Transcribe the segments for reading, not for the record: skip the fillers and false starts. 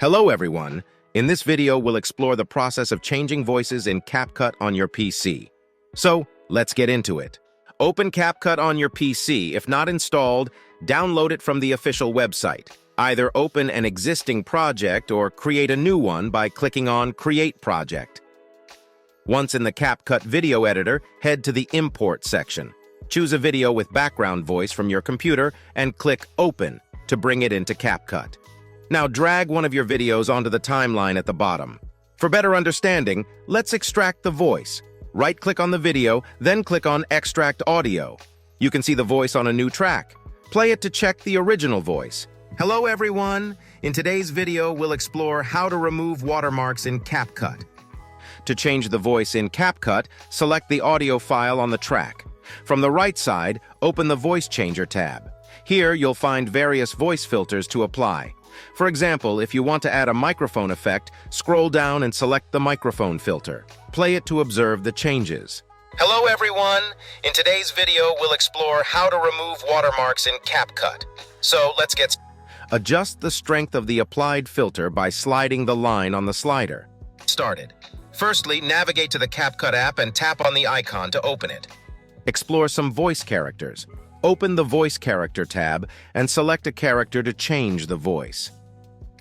Hello everyone. In this video, we'll explore the process of changing voices in Capcut on your PC. So, let's get into it. Open Capcut on your PC. If not installed, download it from the official website. Either open an existing project or create a new one by clicking on Create Project. Once in the Capcut video editor, head to the Import section. Choose a video with background voice from your computer and click Open to bring it into Capcut. Now drag one of your videos onto the timeline at the bottom. For better understanding, let's extract the voice. Right-click on the video, then click on Extract Audio. You can see the voice on a new track. Play it to check the original voice. Hello everyone! In today's video, we'll explore how to remove watermarks in Capcut. To change the voice in Capcut, select the audio file on the track. From the right side, open the Voice Changer tab. Here, you'll find various voice filters to apply. For example, if you want to add a microphone effect, scroll down and select the microphone filter. Play it to observe the changes. Hello everyone! In today's video, we'll explore how to remove watermarks in Capcut. So let's get Adjust the strength of the applied filter by sliding the line on the slider. Started. Firstly, navigate to the Capcut app and tap on the icon to open it. Explore some voice characters. Open the Voice Character tab and select a character to change the voice.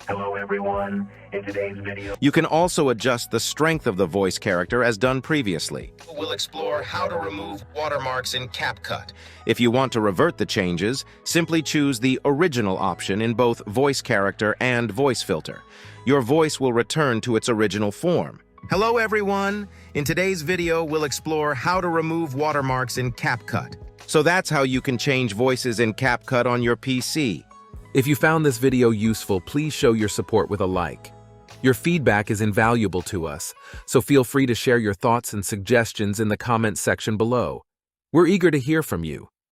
Hello everyone, in today's video You can also adjust the strength of the voice character as done previously. We'll explore how to remove watermarks in Capcut. If you want to revert the changes, simply choose the original option in both Voice Character and Voice Filter. Your voice will return to its original form. Hello everyone! In today's video, we'll explore how to remove watermarks in Capcut. So that's how you can change voices in Capcut on your PC. If you found this video useful, please show your support with a like. Your feedback is invaluable to us, so feel free to share your thoughts and suggestions in the comments section below. We're eager to hear from you.